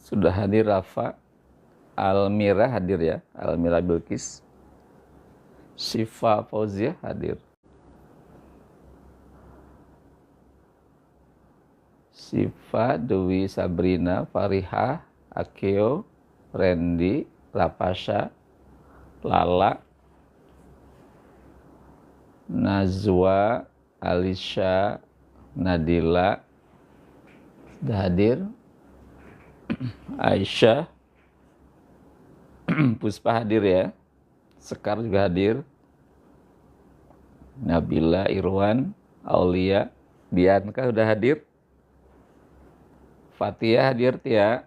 Sudah hadir Rafa. Almira hadir ya, Almira Bilkis. Syifa Fauziah hadir. Syifa, Dewi Sabrina, Fariha, Akeo, Randy, Rapasha, Lala, Nazwa, Alisha, Nadila sudah hadir. Aisyah, Puspa hadir ya. Sekar juga hadir. Nabila, Irwan, Aulia, Bianca sudah hadir. Fatia hadir Tia.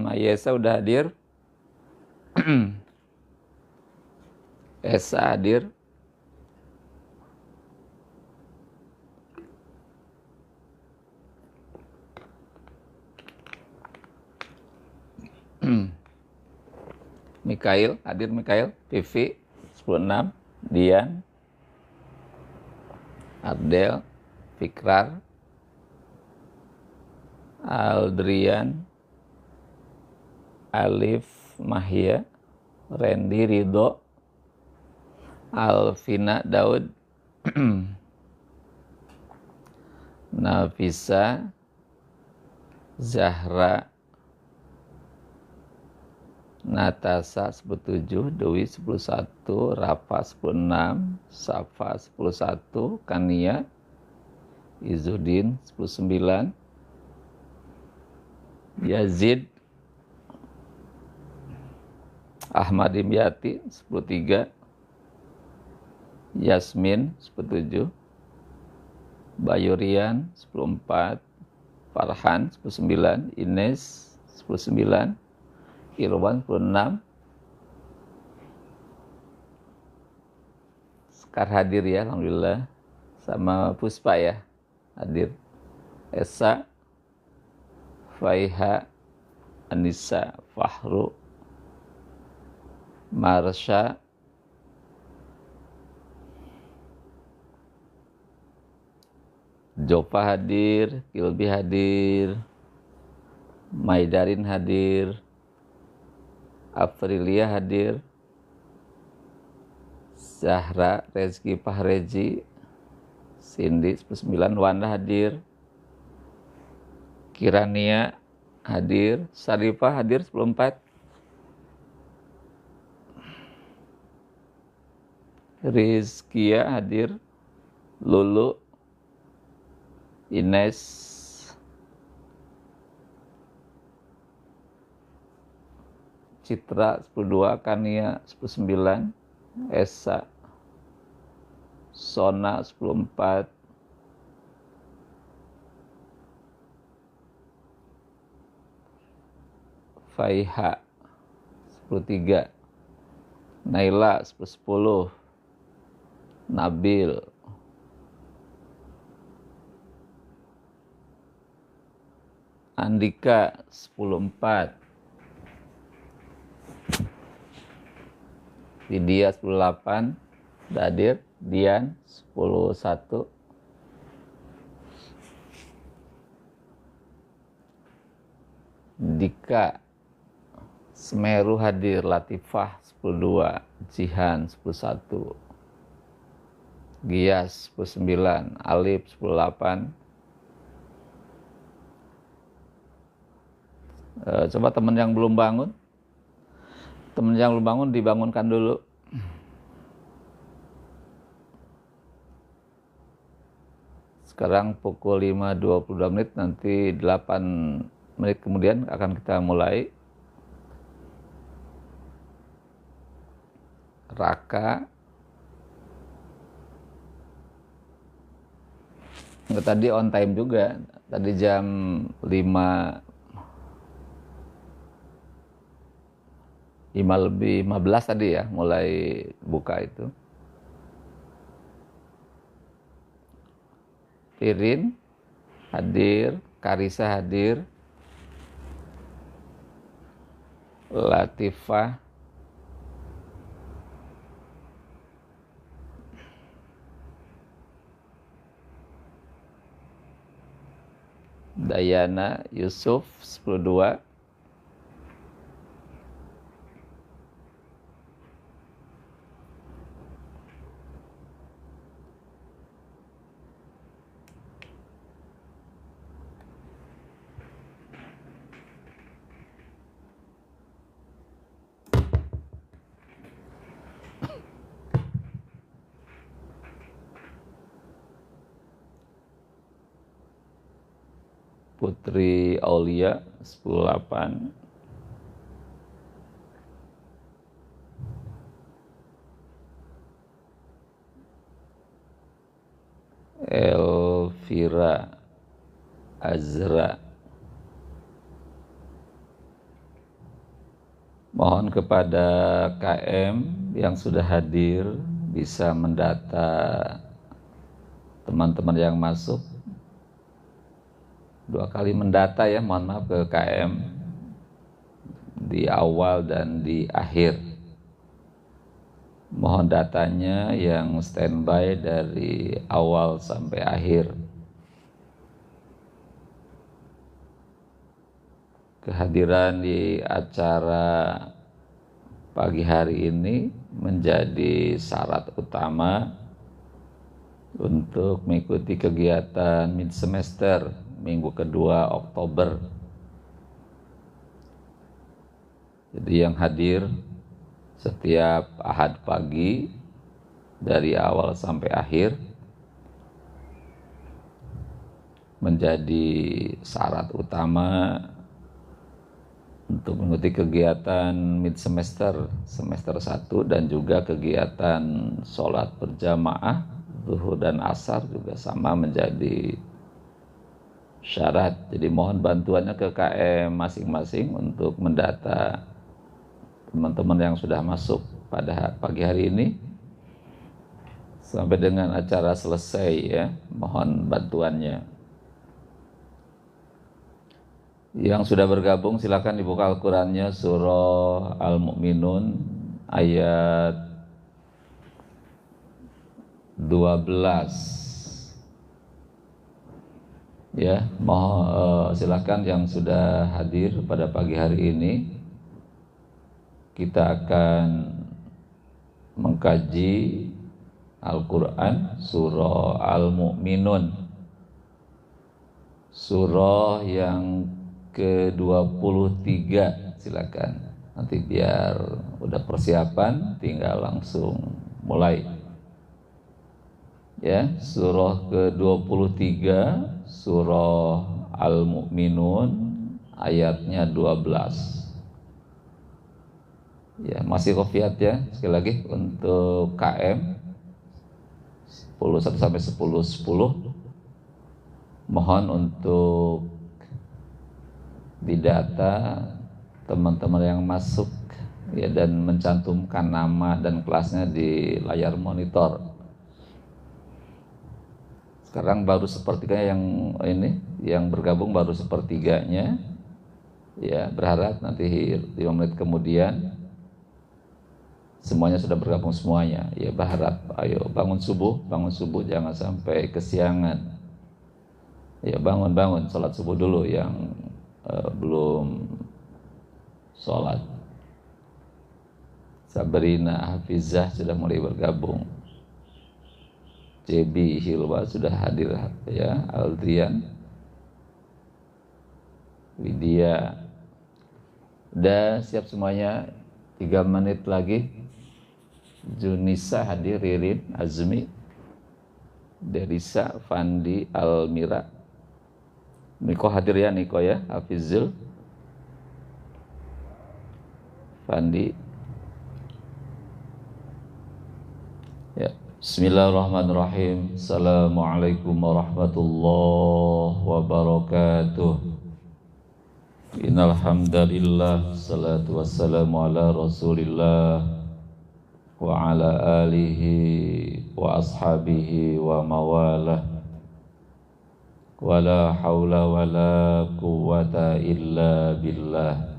Ayesa udah hadir. Esa hadir. Mikail hadir. Mikail. PV 16. Dian, Ardel, Fikrar, Aldrian, Alif, Mahia, Randy, Ridho, Alvina, Daud, Nafisa, Zahra, Natasa 17, Dewi 11, Rafa 16, Safa 11, Kania, Izudin 19, Yazid, Ahmad Dimyati 13, Yasmin 17, Bayurian 14, Farhan 19, Ines 19, Irwan 16, Sekar hadir ya, alhamdulillah. Sama Puspa ya, hadir. Esa, Faiha, Anissa, Fahru, Marsha, Jopa hadir, Kilbi hadir, Maidarin hadir, Aprilia hadir, Zahra, Rezki Pahreji, Cindy 19, Wanda hadir, Kirania hadir, Sarifah hadir 14, Rizkia hadir, Lulu, Ines, Citra 12, Kania 19, Esa, Sona 14, Faiha 13, Naila 10, Nabil, Andika 14, Lydia 18, hadir, Dian 11, Dika, Semeru hadir, Latifah 12, Jihan 11, Gias 19, Alif 18. Coba teman yang belum bangun, dibangunkan dulu. Sekarang pukul 5.22, nanti 8 menit kemudian akan kita mulai. Raka, tadi on time juga, tadi jam 5:15 tadi ya mulai buka itu. Irin hadir, Karisa hadir, Latifah, Dayana, Yusuf 12, Putri Aulia 108, Elvira Azra. Mohon kepada KM yang sudah hadir bisa mendata teman-teman yang masuk. 2 kali mendata ya, mohon maaf ke KM di awal dan di akhir. Mohon datanya yang standby dari awal sampai akhir. Kehadiran di acara pagi hari ini menjadi syarat utama untuk mengikuti kegiatan mid semester minggu kedua Oktober. Jadi yang hadir setiap Ahad pagi dari awal sampai akhir menjadi syarat utama untuk mengikuti kegiatan mid semester 1 dan juga kegiatan sholat berjamaah zuhur dan asar juga sama menjadi syarat. Jadi mohon bantuannya ke KM masing-masing untuk mendata teman-teman yang sudah masuk pada pagi hari ini sampai dengan acara selesai ya, mohon bantuannya. Yang sudah bergabung silakan dibuka Al-Qur'annya, surah Al-Mu'minun ayat 12. Ya, mohon silakan yang sudah hadir pada pagi hari ini. Kita akan mengkaji Al-Quran surah Al-Mu'minun, surah yang ke-23. Silakan, nanti biar udah persiapan tinggal langsung mulai ya. Surah ke-23 surah Al-Mu'minun ayatnya 12 ya. Masih kofiat ya, sekali lagi untuk KM 10 sampai 10 mohon untuk didata teman-teman yang masuk ya, dan mencantumkan nama dan kelasnya di layar monitor. Sekarang baru sepertiganya yang ini, yang bergabung baru sepertiganya ya. Berharap nanti 5 menit kemudian semuanya sudah bergabung semuanya ya. Berharap ayo bangun subuh jangan sampai kesiangan ya. Bangun sholat subuh dulu yang belum sholat. Sabrina Hafizah sudah mulai bergabung. JB Hilwa sudah hadir ya. Aldrian, Widya, udah siap semuanya. 3 menit lagi. Junisa hadir, Ririn, Azmi, Derisa, Fandi, Almira, Niko hadir ya, Niko ya, Hafizul, Fandi ya. Bismillahirrahmanirrahim. Assalamualaikum warahmatullahi wabarakatuh. Innal hamdalillah, salatu wassalamu ala Rasulillah wa ala alihi wa ashabihi wa mawalah. Wala haula wala quwwata illa billah.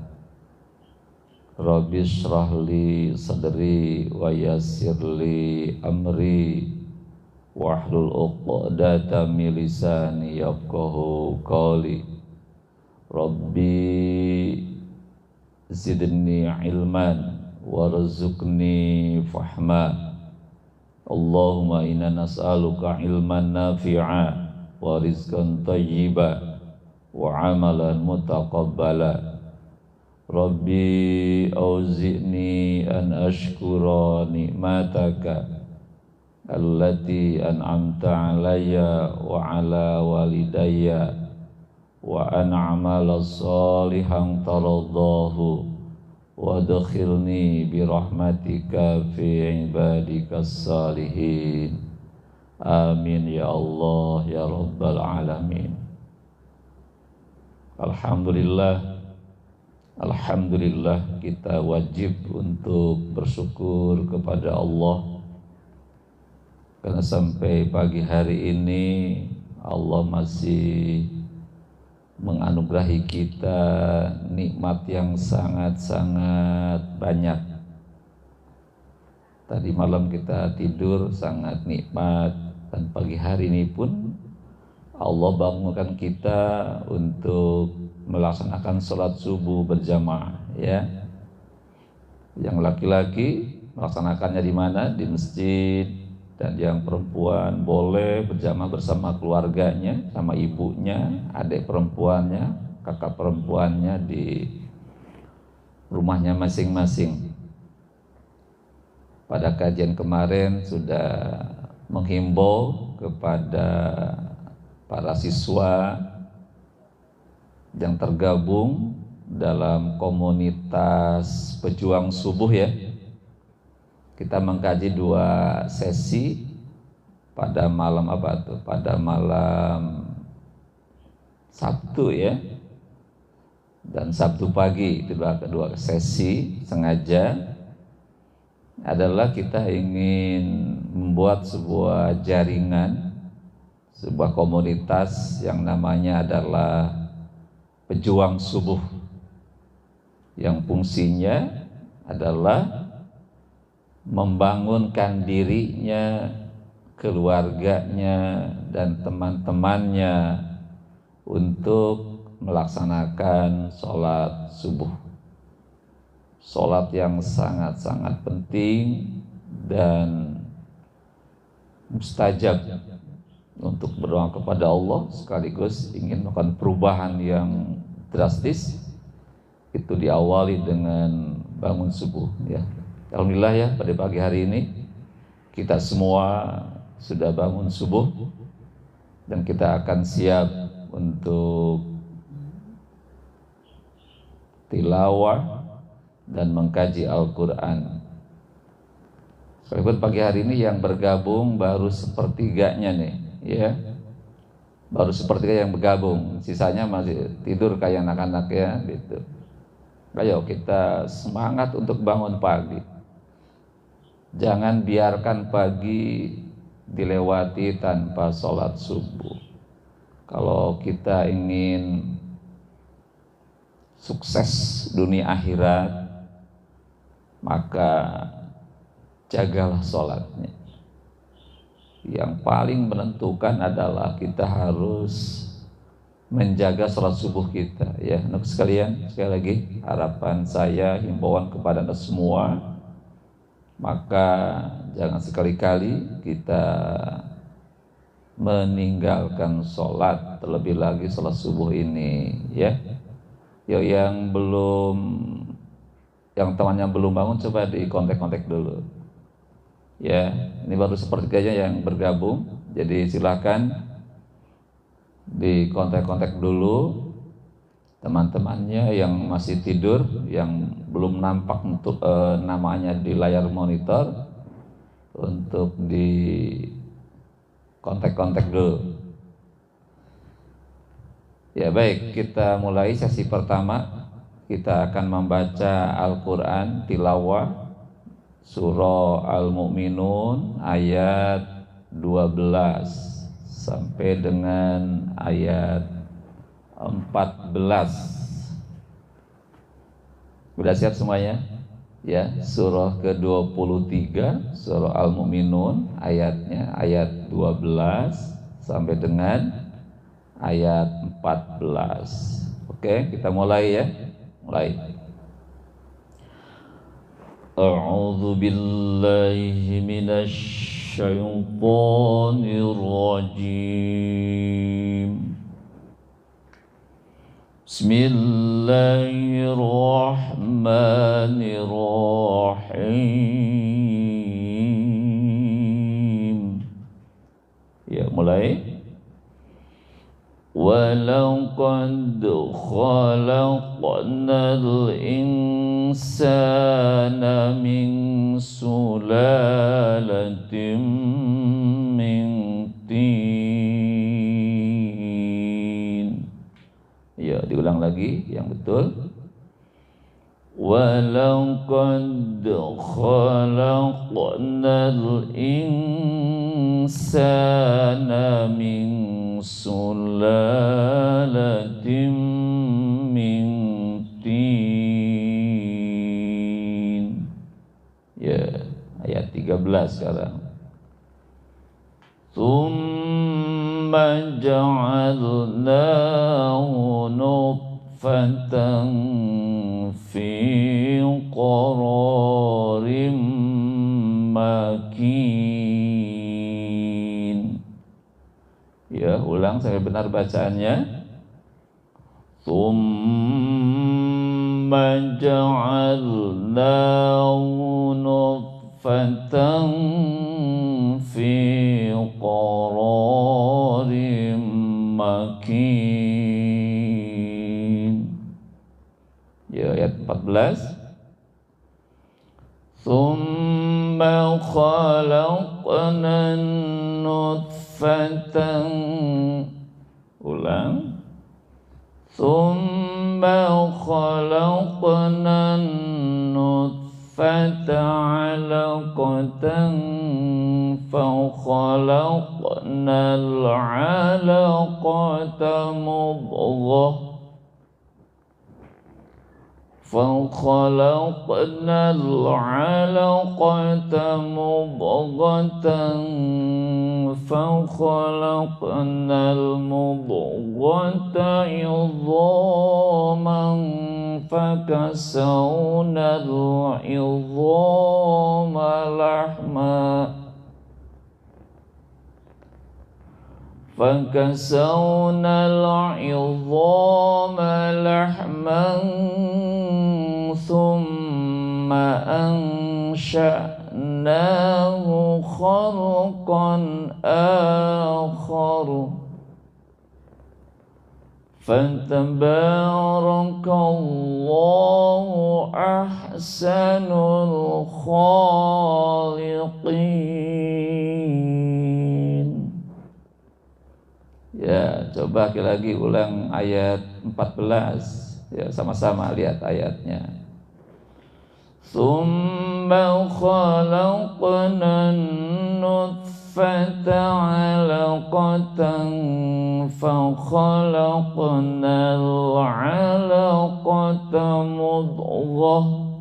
Rabbi shrah li sadri wa yassir li amri wahlul 'uqdatam min lisani yafqahu qawli. Rabbi zidni ilman warzuqni fahma. Allahumma inna nas'aluka ilman nafi'a wa rizqan thayyiba wa amalan mutaqabbala. Rabbi auzi'ni an ashkura ni'mataka allati an'amta alayya wa ala walidayya وأن أعمل صالحا ترضاه وادخلني برحمتك في عبادك الصالحين آمين يا الله يا رب العالمين. Alhamdulillah kita wajib untuk bersyukur kepada Allah karena sampai pagi hari ini Allah masih menganugerahi kita nikmat yang sangat-sangat banyak. Tadi malam kita tidur sangat nikmat, dan pagi hari ini pun Allah bangunkan kita untuk melaksanakan sholat subuh berjamaah, ya. Yang laki-laki melaksanakannya di mana? Di masjid. Dan yang perempuan boleh berjamaah bersama keluarganya, sama ibunya, adik perempuannya, kakak perempuannya di rumahnya masing-masing. Pada kajian kemarin sudah menghimbau kepada para siswa yang tergabung dalam komunitas pejuang subuh, ya. Kita mengkaji 2 sesi pada malam pada malam Sabtu, ya. Dan Sabtu pagi itu kedua sesi sengaja adalah kita ingin membuat sebuah jaringan, sebuah komunitas yang namanya adalah pejuang subuh, yang fungsinya adalah membangunkan dirinya, keluarganya, dan teman-temannya untuk melaksanakan sholat subuh. Sholat yang sangat-sangat penting dan mustajab untuk berdoa kepada Allah sekaligus ingin melakukan perubahan yang drastis. Itu diawali dengan bangun subuh, ya. Alhamdulillah, ya, pada pagi hari ini kita semua sudah bangun subuh dan kita akan siap untuk tilawah dan mengkaji Al-Quran. Sekalipun pagi hari ini yang bergabung baru sepertiganya nih, ya, baru sepertiga yang bergabung, sisanya masih tidur kayak anak-anak, ya, gitu. Ayo kita semangat untuk bangun pagi. Jangan biarkan pagi dilewati tanpa sholat subuh. Kalau kita ingin sukses dunia akhirat, maka jagalah sholatnya. Yang paling menentukan adalah kita harus menjaga sholat subuh kita, ya. Anak sekalian, sekali lagi harapan saya, himbauan kepada anda semua, maka jangan sekali-kali kita meninggalkan sholat, terlebih lagi sholat subuh ini, ya. Yuk, yang temannya belum bangun, coba di kontak dulu, ya. Ini baru sepertiganya yang bergabung, jadi silakan di kontak dulu teman-temannya yang masih tidur, yang belum nampak untuk namanya di layar monitor, untuk di kontak dulu. Ya, baik, kita mulai sesi pertama. Kita akan membaca Al-Quran tilawah surah Al-Mu'minun ayat 12 sampai dengan ayat 14. Sudah siap semuanya? Ya, surah ke-23 surah Al-Mu'minun, ayatnya ayat 12 sampai dengan ayat 14. Oke, kita mulai, ya. Mulai. A'udzu billahi minasy syaithanir rajim. Bismillahirrahmanirrahim. Ya, mulai. ولقد خلقنا الإنسان من سلالة من طين. Ya, diulang lagi yang betul. وَلَقَدْ خَلَقْنَا الْإِنسَانَ مِنْ سُلَالَةٍ مِنْ طِينٍ. Ya, ayat 13 sekarang. ثُمَّ جَعَلْنَاهُ نُطْفَةً fi qararin makin. Ya, ulang sampai benar bacaannya. Tsumma ja'alnahu nutfatan fi qararin makin. Ya, ayat 14. Tsumma khalaqna nutfatan. Ulang. Tsumma khalaqna nutfata 'alaqatan fa khalaqna al-'alaqata mudghah فخلقنا العلقة مضغة فخلقنا المضغة عظاما فكسونا العظام لحما فكسونا العظام لحما ثم أنشأناه خلقا آخر فتبارك الله أحسن الخالقين. Ya, coba lagi ulang ayat 14. Ya, sama-sama lihat ayatnya. Tsumma khalaqna an-nutfata 'alaqatan fa khalaqna al-'alaqata mudghah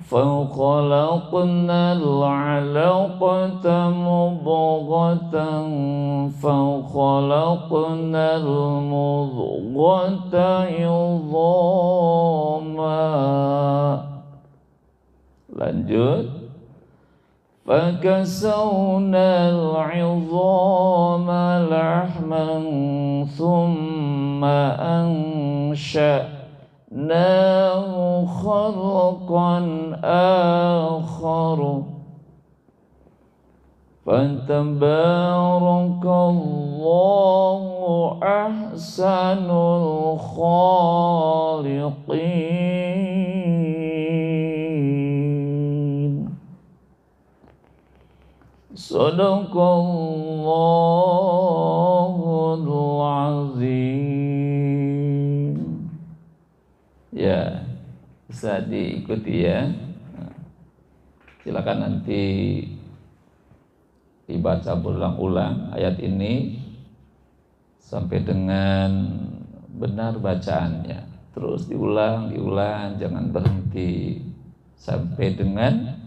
فخلقنا العلقة مضغة فخلقنا المضغة عظاما. Lanjut. فكسونا العظام لحما ثم أنشأناه خلقا آخر فتبارك الله أحسن الخالقين. Sadaqallahul azim. Ya, bisa diikuti ya. Silakan nanti dibaca berulang-ulang ayat ini sampai dengan benar bacaannya. Terus diulang, jangan berhenti sampai dengan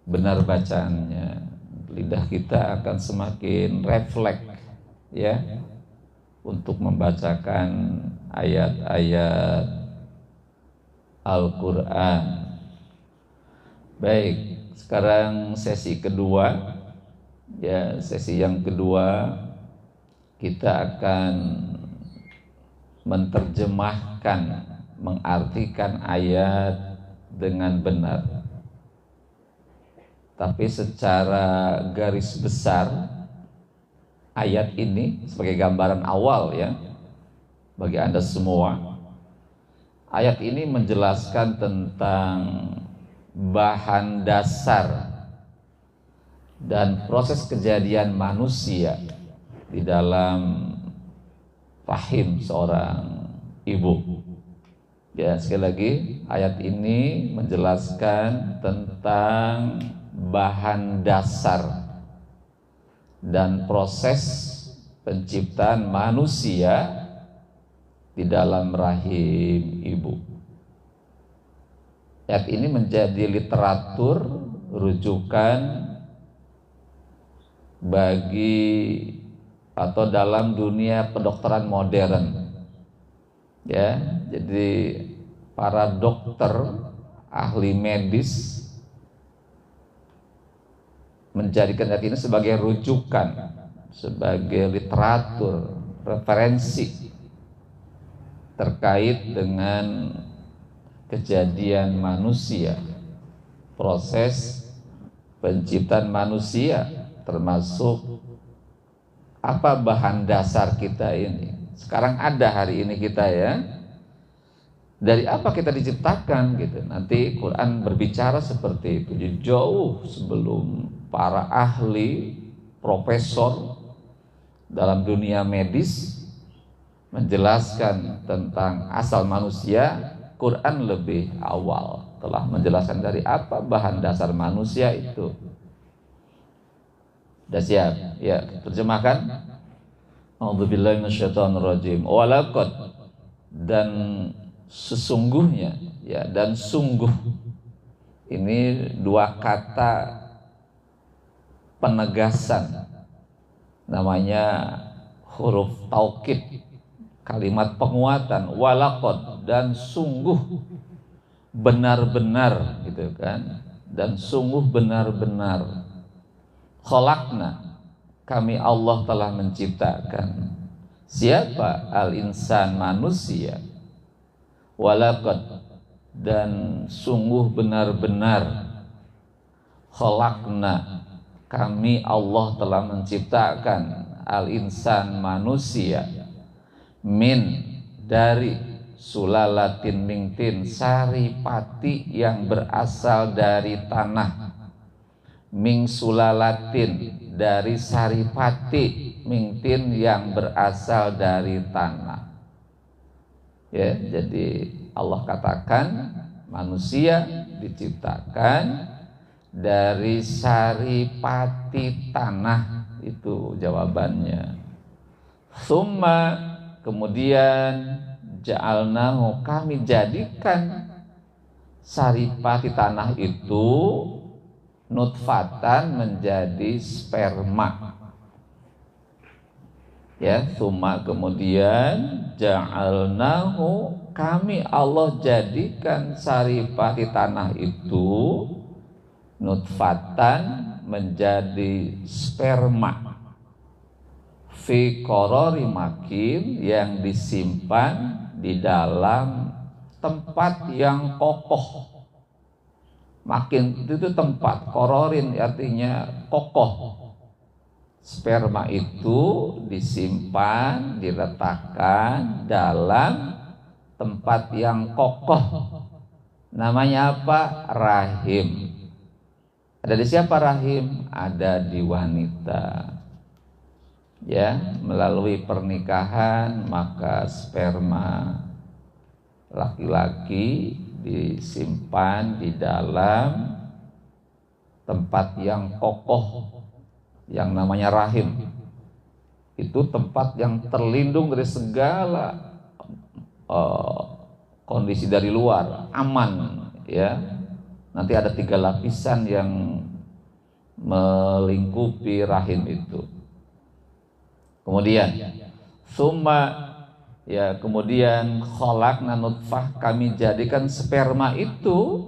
benar bacaannya. Lidah kita akan semakin refleks ya untuk membacakan ayat-ayat Al-Quran. Baik, sekarang sesi kedua. Ya, sesi yang kedua kita akan menerjemahkan, mengartikan ayat dengan benar. Tapi secara garis besar ayat ini sebagai gambaran awal ya bagi Anda semua. Ayat ini menjelaskan tentang bahan dasar dan proses kejadian manusia di dalam rahim seorang ibu. Ya, sekali lagi ayat ini menjelaskan tentang bahan dasar dan proses penciptaan manusia di dalam rahim ibu. Ayat ini menjadi literatur rujukan bagi atau dalam dunia kedokteran modern. Ya, jadi para dokter ahli medis menjadikan ayat ini sebagai rujukan, sebagai literatur referensi terkait dengan kejadian manusia, proses penciptaan manusia, termasuk apa bahan dasar kita ini. Sekarang ada hari ini kita ya, dari apa kita diciptakan gitu. Nanti Quran berbicara seperti itu. Jadi jauh sebelum para ahli, profesor dalam dunia medis menjelaskan tentang asal manusia, Quran lebih awal telah menjelaskan dari apa bahan dasar manusia itu. Sudah siap? Ya, terjemahkan. A'udzubillahi minasyaitonirrajim. Walaqad, dan sesungguhnya ya, dan sungguh. Ini dua kata penegasan. Namanya huruf taukid. Kalimat penguatan, walaqad, dan sungguh benar-benar gitu kan, dan sungguh benar-benar khalaqna, kami Allah telah menciptakan siapa? Al-insan, manusia. Walaqad, dan sungguh benar-benar khalaqna, kami Allah telah menciptakan al-insan, manusia, min, dari sulalatin mingtin, saripati yang berasal dari tanah. Ming sulalatin, dari saripati, mingtin yang berasal dari tanah. Ya, jadi Allah katakan manusia diciptakan dari saripati tanah, itu jawabannya. Summa, kemudian ja'alnahu, kami jadikan saripati tanah itu nutfatan, menjadi sperma. Ya, summa, kemudian ja'alnahu, kami Allah jadikan saripati tanah itu nutfatan, menjadi sperma. Fi qarari makin, yang disimpan di dalam tempat yang kokoh. Makin itu tempat, qararin artinya kokoh. Sperma itu disimpan, diletakkan dalam tempat yang kokoh. Namanya apa? Rahim. Ada di siapa rahim? Ada di wanita. Ya, melalui pernikahan maka sperma laki-laki disimpan di dalam tempat yang kokoh yang namanya rahim. Itu tempat yang terlindung dari segala kondisi dari luar, aman ya. Nanti ada 3 lapisan yang melingkupi rahim itu. Kemudian summa, ya, kemudian khalaqna nutfah, kami jadikan sperma itu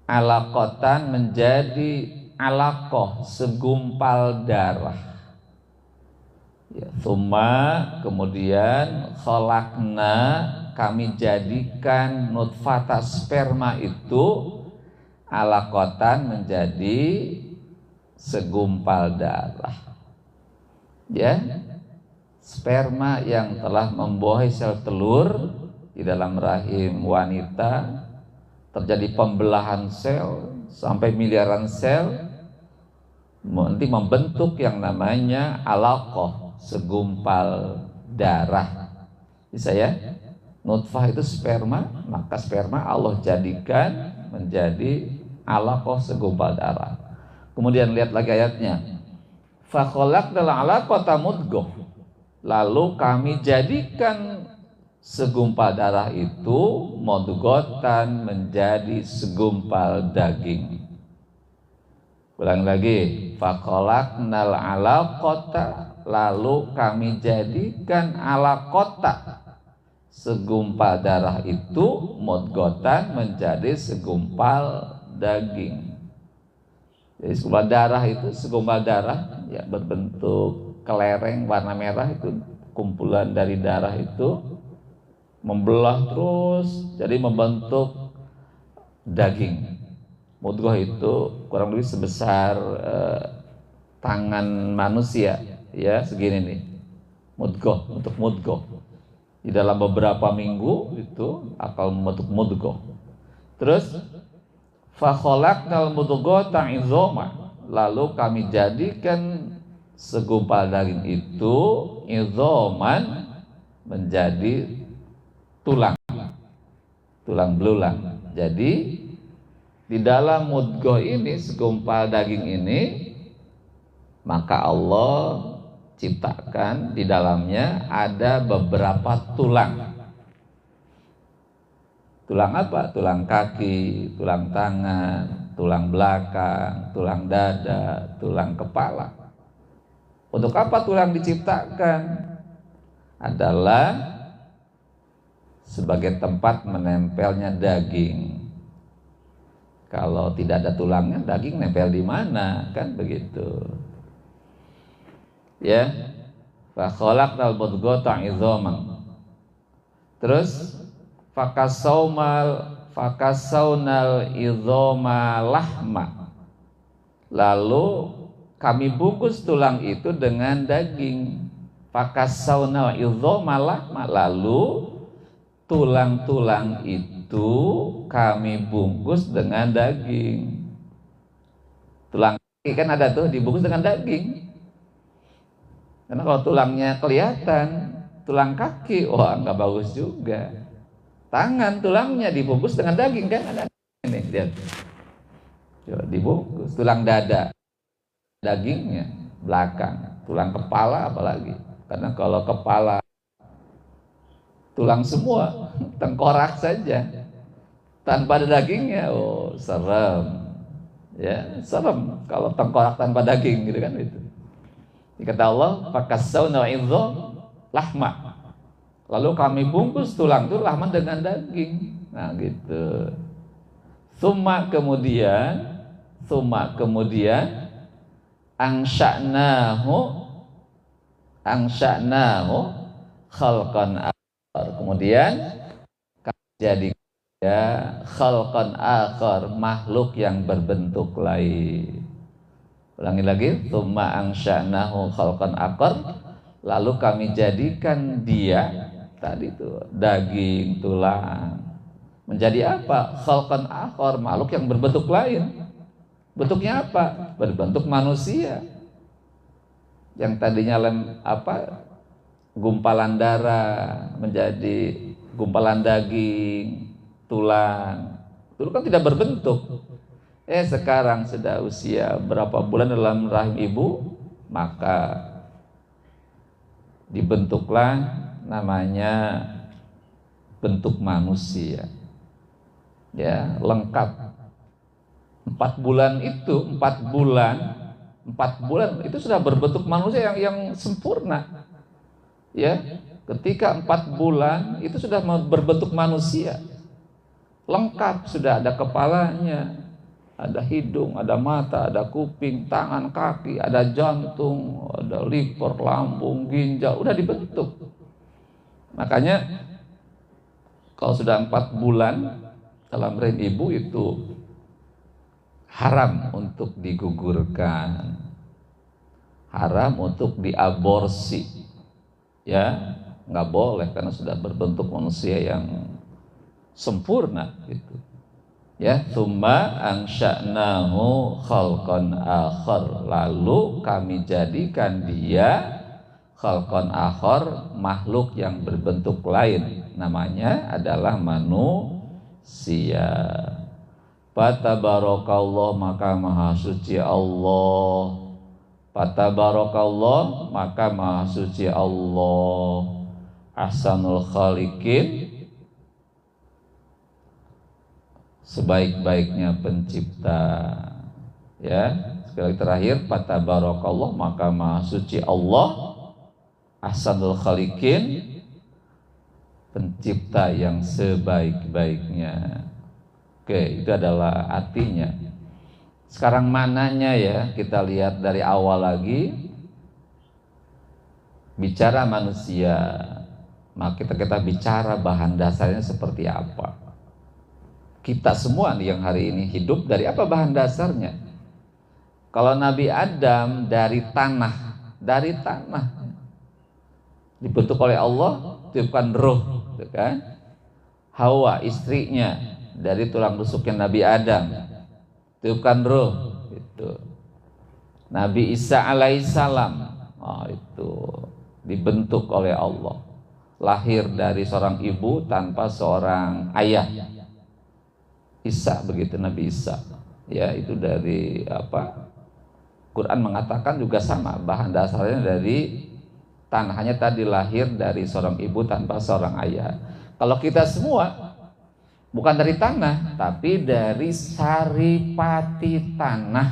alaqatan, menjadi alaqah, segumpal darah. Ya, summa, kemudian khalaqna, kami jadikan nutfata, sperma itu alaqatan, menjadi segumpal darah. ya, sperma yang telah membuahi sel telur di dalam rahim wanita, terjadi pembelahan sel sampai miliaran sel, nanti membentuk yang namanya alaqah, segumpal darah. Bisa ya? Nutfah itu sperma, maka sperma Allah jadikan menjadi alaqah, segumpal darah. Kemudian lihat lagi ayatnya. Fa khalaqnal alaqata mudghah. Lalu kami jadikan segumpal darah itu mudghatan, menjadi segumpal daging. Ulang lagi, faqalaqnal alaqata, lalu kami jadikan alaqata, segumpal darah itu mudghatan, menjadi segumpal daging. Jadi segumpal darah itu, segumpal darah ya berbentuk kelereng warna merah, itu kumpulan dari darah itu membelah terus jadi membentuk daging. Mudghah itu kurang lebih sebesar tangan manusia, ya segini nih. Mudghah, untuk mudghah. Di dalam beberapa minggu itu akan membentuk mudghah. Terus fa khalaqnal mudghata 'idhama, lalu kami jadikan segumpal daging itu idhaman, menjadi tulang belulang. Jadi di dalam mudghah ini, segumpal daging ini, maka Allah ciptakan di dalamnya ada beberapa tulang. Tulang apa? Tulang kaki, tulang tangan, tulang belakang, tulang dada, tulang kepala. Untuk apa tulang diciptakan? Adalah sebagai tempat menempelnya daging. Kalau tidak ada tulangnya, daging nempel di mana? Kan begitu. Ya. Fa khalaqnal mudghata 'idhaman. Terus fakasawnal idhama lahma. Lalu kami bungkus tulang itu dengan daging. Fakasawnal idhama lahma. Lalu tulang-tulang itu kami bungkus dengan daging. Tulang kaki kan ada tuh dibungkus dengan daging. Karena kalau tulangnya kelihatan, tulang kaki, wah nggak bagus juga. Tangan tulangnya dibungkus dengan daging kan ada ini, lihat. Coba dibungkus. Tulang dada, dagingnya belakang. Tulang kepala apalagi. Karena kalau kepala tulang semua, tengkorak saja tanpa ada dagingnya, oh serem ya, serem kalau tengkorak tanpa daging gitu kan. Itu dikata Allah, fakassawna idham lahma, lalu kami bungkus tulang itu lahman dengan daging. Nah gitu. Summa kemudian angsha'nahu khalqan. Kemudian jadi ya khalqan akhar, makhluk yang berbentuk lain. Ulangi lagi, tsumma ansya'nahu khalqan akhar, lalu kami jadikan dia tadi itu daging, tulang menjadi apa? Khalqan akhar, makhluk yang berbentuk lain. Bentuknya apa? Berbentuk manusia. Yang tadinya gumpalan darah menjadi gumpalan daging, tulang. Dulu kan tidak berbentuk. Sekarang sudah usia berapa bulan dalam rahim ibu, maka dibentuklah namanya bentuk manusia. Ya, lengkap. 4 bulan itu sudah berbentuk manusia yang sempurna. Ya, ketika 4 bulan itu sudah berbentuk manusia lengkap, sudah ada kepalanya, ada hidung, ada mata, ada kuping, tangan, kaki, ada jantung, ada liver, lambung, ginjal, udah dibentuk. Makanya kalau sudah 4 bulan dalam rahim ibu itu haram untuk digugurkan, haram untuk diaborsi. Ya, nggak boleh karena sudah berbentuk manusia yang sempurna gitu. Ya, tsumma ansha'nahu khalqan akhar, lalu kami jadikan dia khalqan akhar, makhluk yang berbentuk lain, namanya adalah manusia. Fatabarakallah, maka maha suci Allah. Fatabarakallah, maka maha suci Allah. Ahsanul khaliqin, sebaik-baiknya pencipta. Ya, sekali terakhir, fatabarakallah, maka maha suci Allah. Ahsanul khaliqin, pencipta yang sebaik-baiknya. Oke, itu adalah artinya. Sekarang mananya ya, kita lihat dari awal lagi. Bicara manusia, maka kita bicara bahan dasarnya seperti apa. Kita semua nih yang hari ini hidup dari apa bahan dasarnya? Kalau Nabi Adam dari tanah dibentuk oleh Allah, tiupkan ruh, gitu kan? Hawa istrinya dari tulang rusuknya Nabi Adam, tiupkan ruh, itu. Nabi Isa alaihissalam, itu dibentuk oleh Allah, lahir dari seorang ibu tanpa seorang ayah. Isa, begitu Nabi Isa, ya, itu dari apa? Quran mengatakan juga sama, bahan dasarnya dari tanah, hanya tadi lahir dari seorang ibu tanpa seorang ayah. Kalau kita semua bukan dari tanah, tapi dari saripati tanah.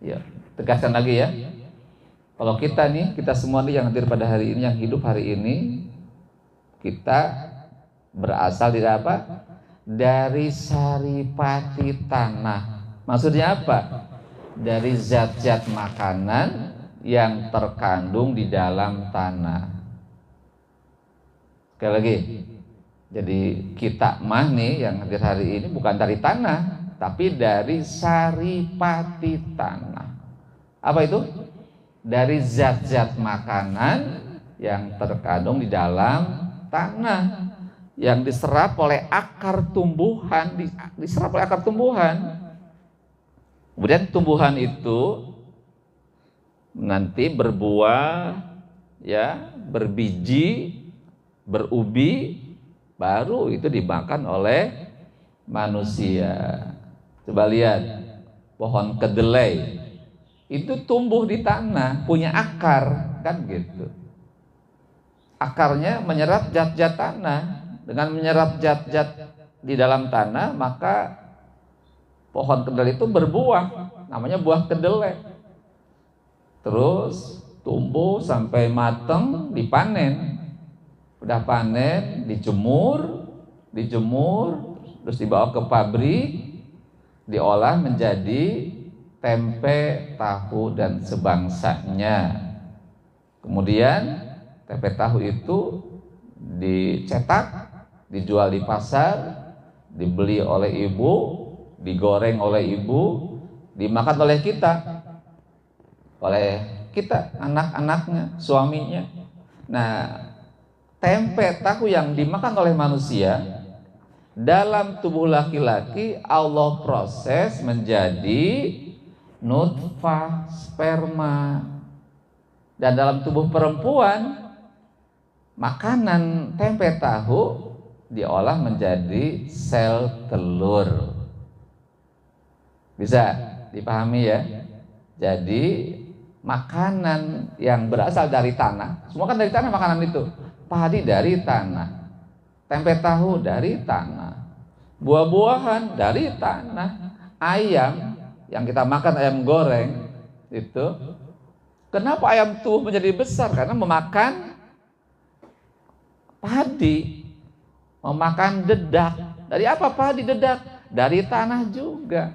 Ya, tegaskan lagi ya. Kalau kita nih, kita semua nih yang hadir pada hari ini, yang hidup hari ini, kita berasal dari apa? Dari saripati tanah. Maksudnya apa? Dari zat-zat makanan yang terkandung di dalam tanah. Sekali lagi, jadi kita mah nih yang hadir hari ini bukan dari tanah, tapi dari saripati tanah. Apa itu? Dari zat-zat makanan yang terkandung di dalam tanah, yang diserap oleh akar tumbuhan, diserap oleh akar tumbuhan. Kemudian tumbuhan itu nanti berbuah, ya, berbiji, berubi, baru itu dimakan oleh manusia. Coba lihat pohon kedelai, itu tumbuh di tanah, punya akar, kan gitu. Akarnya menyerap zat-zat tanah. Dengan menyerap zat-zat di dalam tanah, maka pohon kedelai itu berbuah, namanya buah kedelai. Terus tumbuh sampai matang, dipanen. Udah panen, dijemur, terus dibawa ke pabrik, diolah menjadi tempe, tahu, dan sebangsanya. Kemudian tempe tahu itu dicetak, dijual di pasar, dibeli oleh ibu, digoreng oleh ibu, dimakan oleh kita, anak-anaknya, suaminya. Nah, tempe tahu yang dimakan oleh manusia dalam tubuh laki-laki Allah proses menjadi nutfah, sperma. Dan dalam tubuh perempuan, makanan tempe tahu diolah menjadi sel telur. Bisa dipahami ya? Jadi makanan yang berasal dari tanah, semua kan dari tanah makanan itu. Padi dari tanah, tempe tahu dari tanah, buah-buahan dari tanah, ayam yang kita makan, ayam goreng itu. Kenapa ayam tuh menjadi besar? Karena memakan padi, memakan dedak. Dari apa padi, dedak? Dari tanah juga.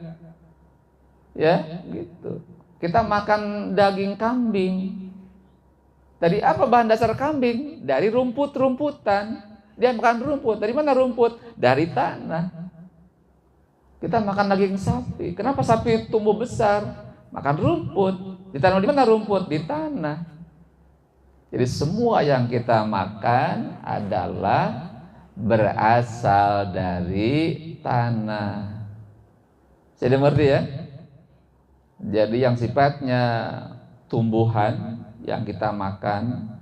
Ya, gitu. Kita makan daging kambing. Dari apa bahan dasar kambing? Dari rumput-rumputan. Dia makan rumput. Dari mana rumput? Dari tanah. Kita makan daging sapi. Kenapa sapi tumbuh besar? Makan rumput. Ditanam di mana rumput? Di tanah. Jadi semua yang kita makan adalah berasal dari tanah. Saya mengerti ya? Jadi yang sifatnya tumbuhan yang kita makan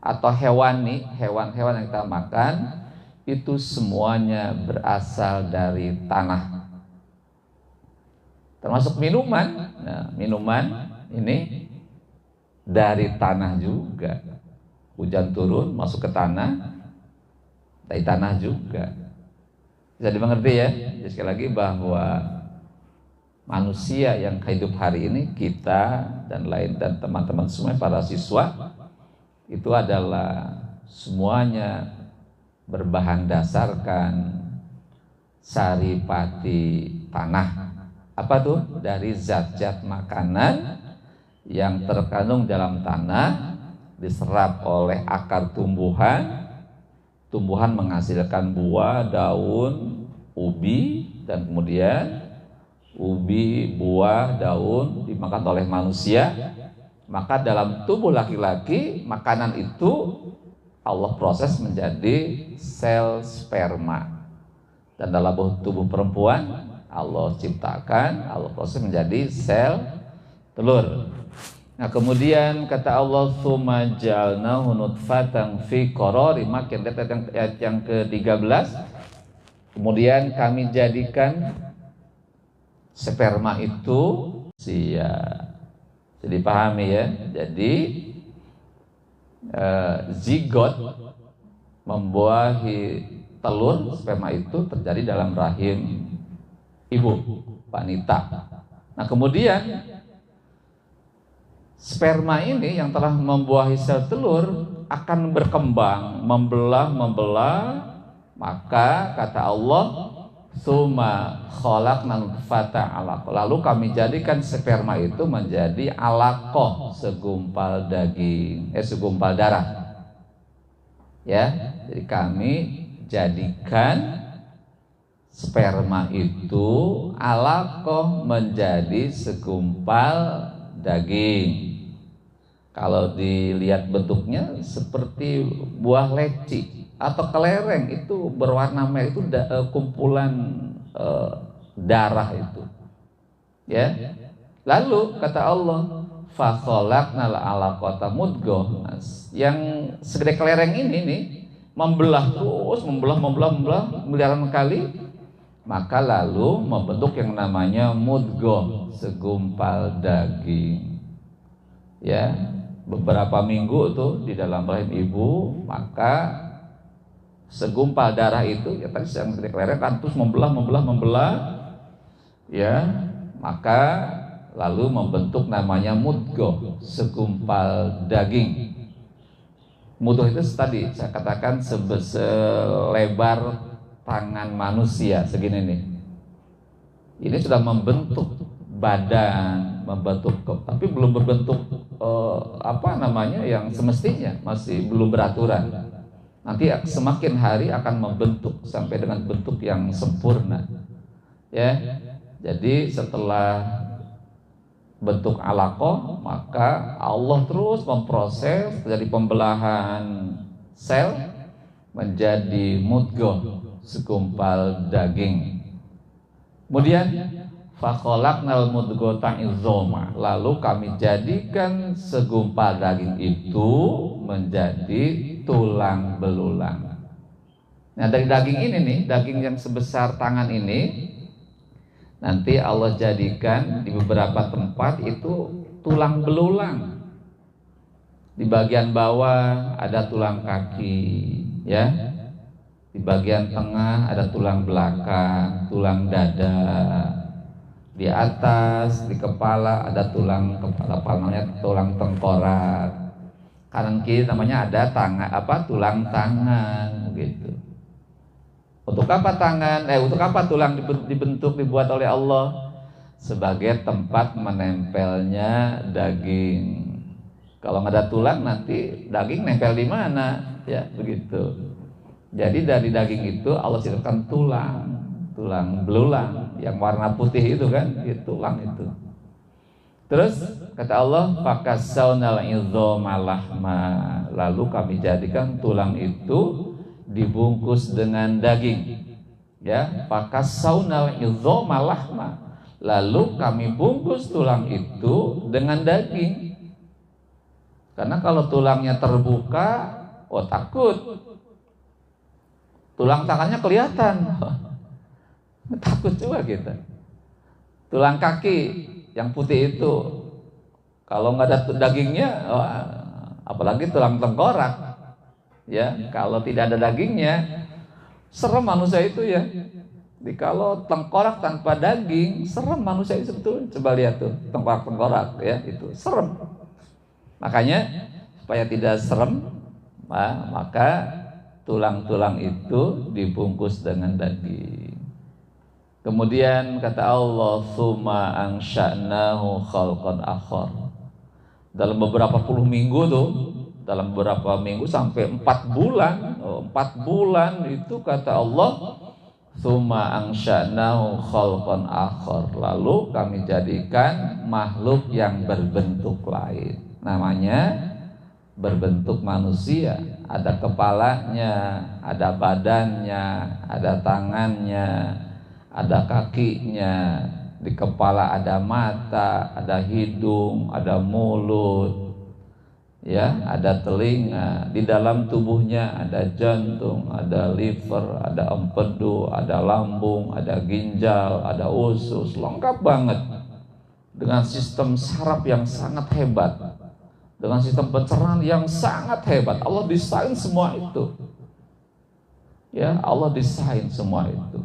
atau hewani, hewan-hewan yang kita makan itu semuanya berasal dari tanah. Termasuk minuman. Nah, minuman ini dari tanah juga. Hujan turun masuk ke tanah, dari tanah juga. Bisa dimengerti ya? Jadi sekali lagi bahwa manusia yang hidup hari ini, kita dan lain dan teman-teman semua para siswa itu adalah semuanya berbahan dasarkan saripati tanah. Apa tuh? Dari zat-zat makanan yang terkandung dalam tanah, diserap oleh akar tumbuhan, tumbuhan menghasilkan buah, daun, ubi, dan kemudian ubi, buah, daun dimakan oleh manusia. Maka dalam tubuh laki-laki, makanan itu Allah proses menjadi sel sperma. Dan dalam tubuh perempuan, Allah ciptakan, Allah proses menjadi sel telur. Nah kemudian kata Allah, tsumma ja'alnahu nutfatan fi qararin makin, ayat yang ke-13. Kemudian kami jadikan sperma itu sia. Jadi pahami ya. Jadi zigot membuahi telur, sperma itu terjadi dalam rahim ibu wanita. Nah kemudian sperma ini yang telah membuahi sel telur akan berkembang, membelah, maka kata Allah, tsumma khalaqna nutfata 'alaqah. Lalu kami jadikan sperma itu menjadi alaqah, segumpal daging, segumpal darah. Ya, jadi kami jadikan sperma itu alaqah menjadi segumpal daging. Kalau dilihat bentuknya seperti buah leci atau kelereng, itu berwarna merah, itu kumpulan darah itu. Ya. Lalu kata Allah, fa khalaqnal 'alaqata mudghah. Yang segede kelereng ini nih membelah terus, membelah miliaran kali, maka lalu membentuk yang namanya mudghah, segumpal daging. Ya, beberapa minggu tuh di dalam rahim ibu, maka segumpal darah itu ya tadi yang segede kelereng kan terus membelah, ya, maka lalu membentuk namanya mudghah, segumpal daging. Mudghah itu tadi saya katakan selebar tangan manusia segini nih. Ini sudah membentuk badan, tapi belum berbentuk yang semestinya, masih belum beraturan. Nanti semakin hari akan membentuk sampai dengan bentuk yang sempurna. Ya. Jadi setelah bentuk alaqah, maka Allah terus memproses dari pembelahan sel menjadi mudghah, segumpal daging. Kemudian fa khalaqnal mudghata izoma, lalu kami jadikan segumpal daging itu menjadi tulang belulang. Nah dari daging ini nih, daging yang sebesar tangan ini, nanti Allah jadikan di beberapa tempat itu tulang belulang. Di bagian bawah ada tulang kaki, ya. Di bagian tengah ada tulang belakang, tulang dada. Di atas, di kepala ada tulang kepala, namanya tulang tengkorak. Kanan kiri namanya ada tulang tangan, gitu. Untuk apa tangan? Untuk apa tulang dibuat oleh Allah? Sebagai tempat menempelnya daging. Kalau nggak ada tulang, nanti daging nempel di mana? Ya, begitu. Jadi dari daging itu Allah ciptakan tulang belulang yang warna putih itu kan, tulang itu. Terus kata Allah, fakasawnal idzama lahma, lalu kami jadikan tulang itu dibungkus dengan daging. Ya, fakasawnal idzama lahma, lalu kami bungkus tulang itu dengan daging. Karena kalau tulangnya terbuka, oh takut. Tulang tangannya kelihatan. Takut juga kita. Tulang kaki yang putih itu, kalau nggak ada dagingnya, apalagi tulang tengkorak, ya, kalau tidak ada dagingnya, serem manusia itu ya. Jadi kalau tengkorak tanpa daging, serem manusia itu sebetulnya. Coba lihat tuh tengkorak ya, itu serem. Makanya supaya tidak serem, maka tulang-tulang itu dibungkus dengan daging. Kemudian kata Allah, "Tsumma ansha'nahu khalqan akhar." Dalam beberapa puluh minggu tuh, dalam beberapa minggu sampai 4 bulan, 4 bulan itu kata Allah, "Tsumma ansha'nahu khalqan akhar." Lalu kami jadikan makhluk yang berbentuk lain. Namanya berbentuk manusia, ada kepalanya, ada badannya, ada tangannya, ada kakinya, di kepala ada mata, ada hidung, ada mulut, ya, ada telinga, di dalam tubuhnya ada jantung, ada liver, ada empedu, ada lambung, ada ginjal, ada usus, lengkap banget dengan sistem saraf yang sangat hebat, dengan sistem pencernaan yang sangat hebat. Allah desain semua itu, ya, Allah desain semua itu.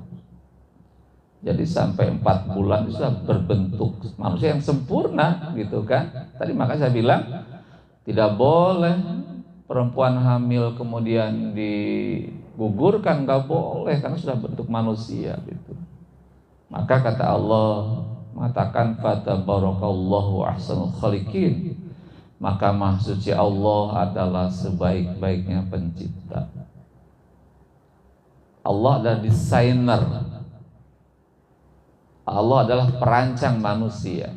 Jadi sampai 4 bulan itu sudah berbentuk manusia yang sempurna gitu kan. Tadi makanya saya bilang tidak boleh perempuan hamil kemudian digugurkan, nggak boleh, karena sudah bentuk manusia gitu. Maka kata Allah mengatakan fatabarakallahu ahsanul khaliqin, maka Maha Suci Allah adalah sebaik-baiknya pencipta. Allah adalah desainer. Allah adalah perancang manusia,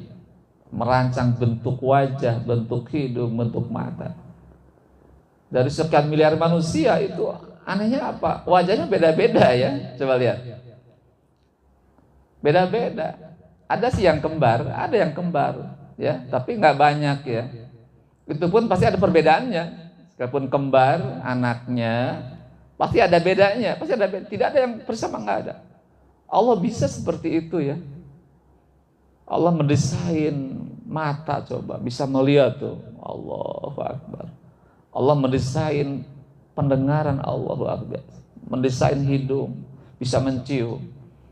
merancang bentuk wajah, bentuk hidung, bentuk mata. Dari sekian miliar manusia itu anehnya apa? Wajahnya beda-beda ya. Coba lihat. Beda-beda. Ada sih yang kembar, ada yang kembar, ya, tapi nggak banyak ya. Itu pun pasti ada perbedaannya. Sekalipun kembar anaknya, pasti ada bedanya, pasti ada beda. Tidak ada yang bersama, nggak ada. Allah bisa seperti itu ya. Allah mendesain mata, coba bisa melihat tuh, Allahu Akbar. Allah mendesain pendengaran, Allahu Akbar. Mendesain hidung, bisa mencium.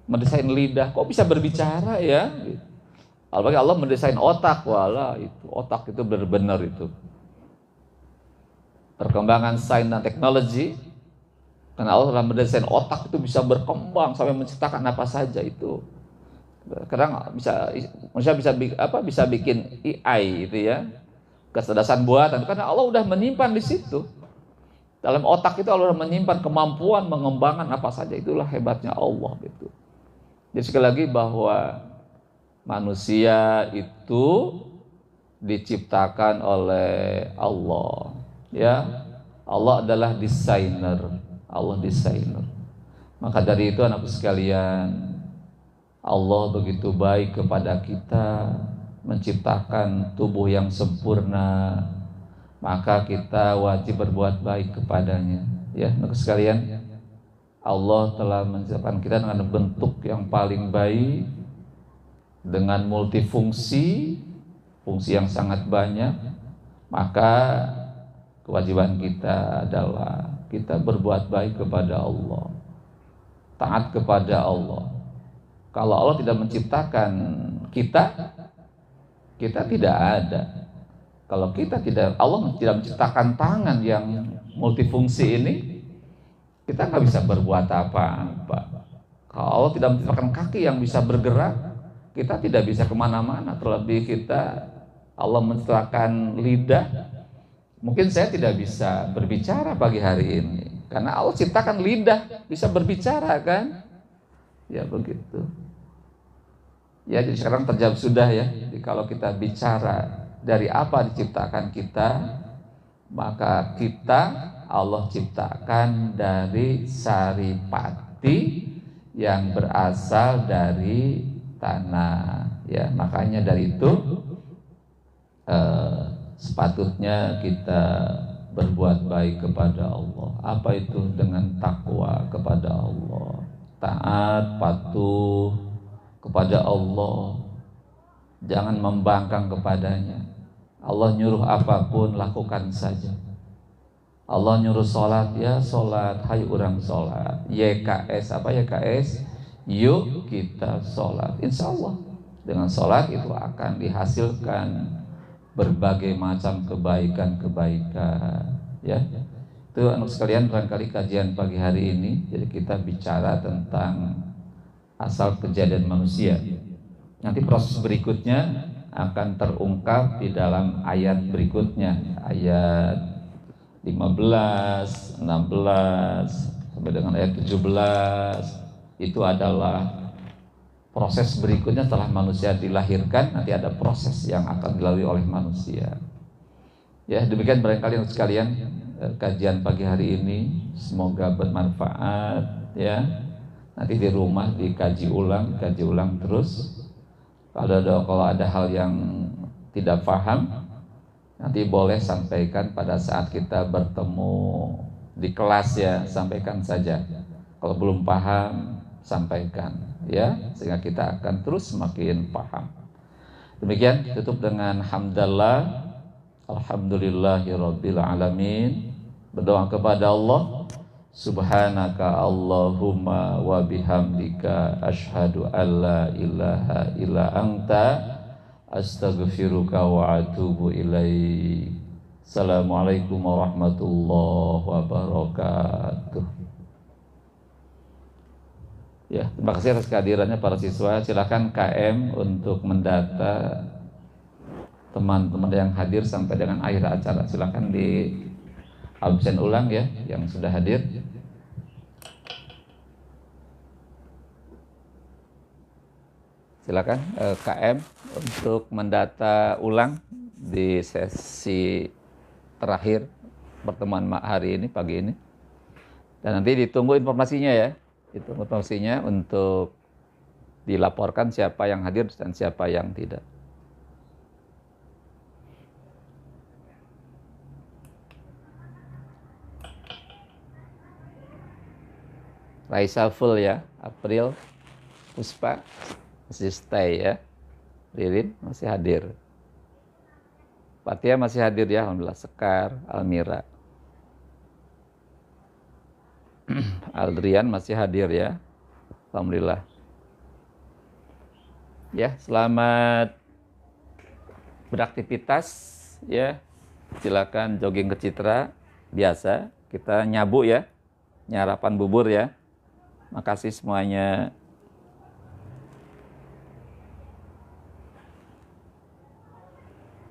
Mendesain lidah, kok bisa berbicara ya? Apalagi Allah mendesain otak, wala itu otak itu benar-benar itu. Perkembangan sains dan teknologi, karena Allah telah mendesain otak itu bisa berkembang sampai menciptakan apa saja itu. Kadang manusia bisa bikin AI itu ya, kecerdasan buatan, karena Allah udah menyimpan di situ. Dalam otak itu Allah udah menyimpan kemampuan mengembangkan apa saja. Itulah hebatnya Allah gitu. Jadi sekali lagi bahwa manusia itu diciptakan oleh Allah, ya. Allah adalah desainer. Allah desainer. Maka dari itu anakku sekalian, Allah begitu baik kepada kita, menciptakan tubuh yang sempurna, maka kita wajib berbuat baik kepadanya. Ya, anakku sekalian, Allah telah menciptakan kita dengan bentuk yang paling baik, dengan multifungsi, fungsi yang sangat banyak. Maka kewajiban kita adalah kita berbuat baik kepada Allah, taat kepada Allah. Kalau Allah tidak menciptakan kita tidak ada. Kalau Allah tidak menciptakan tangan yang multifungsi ini, kita nggak bisa berbuat apa-apa. Kalau Allah tidak menciptakan kaki yang bisa bergerak, kita tidak bisa kemana-mana. Terlebih Allah menciptakan lidah. Mungkin saya tidak bisa berbicara pagi hari ini, karena Allah ciptakan lidah bisa berbicara kan? Ya begitu. Ya, jadi sekarang terjawab sudah ya. Jadi kalau kita bicara dari apa diciptakan kita, maka kita Allah ciptakan dari saripati yang berasal dari tanah. Ya, makanya dari itu sepatutnya kita berbuat baik kepada Allah. Apa itu? Dengan takwa kepada Allah, taat, patuh kepada Allah, jangan membangkang kepadanya. Allah nyuruh apapun lakukan saja. Allah nyuruh sholat, ya sholat, hayu orang sholat. YKS, apa YKS? Yuk kita sholat. Insya Allah dengan sholat itu akan dihasilkan berbagai macam kebaikan-kebaikan. Ya, itu anak sekalian, barangkali kajian pagi hari ini. Jadi kita bicara tentang asal kejadian manusia. Nanti proses berikutnya akan terungkap di dalam ayat berikutnya, ayat 15, 16 sampai dengan ayat 17. Itu adalah proses berikutnya setelah manusia dilahirkan. Nanti ada proses yang akan dilalui oleh manusia. Ya, demikian barangkali untuk sekalian kajian pagi hari ini, semoga bermanfaat ya. Nanti di rumah dikaji ulang terus. Kalau ada hal yang tidak paham, nanti boleh sampaikan pada saat kita bertemu di kelas ya, sampaikan saja. Kalau belum paham, sampaikan ya, sehingga kita akan terus semakin paham. Demikian, tutup dengan hamdalillah, alhamdulillahirabbil alamin. Berdoa kepada Allah, subhanaka Allahumma wa bihamdika asyhadu alla ilaha illa anta astaghfiruka wa atubu ilaik. Assalamualaikum warahmatullahi wabarakatuh. Ya, terima kasih atas kehadirannya para siswa. Silakan KM untuk mendata teman-teman yang hadir sampai dengan akhir acara. Silakan di absen ulang ya yang sudah hadir. Silakan KM untuk mendata ulang di sesi terakhir pertemuan hari ini, pagi ini. Dan nanti ditunggu informasinya ya. Ditunggu informasinya untuk dilaporkan siapa yang hadir dan siapa yang tidak. Raisa full ya, April, Puspa masih stay ya, Ririn masih hadir, Fatia masih hadir ya, alhamdulillah. Sekar, Almira, Aldrian masih hadir ya, alhamdulillah. Ya, selamat beraktivitas ya. Silakan jogging ke Citra biasa, kita nyabu ya, nyarapan bubur ya. Makasih semuanya.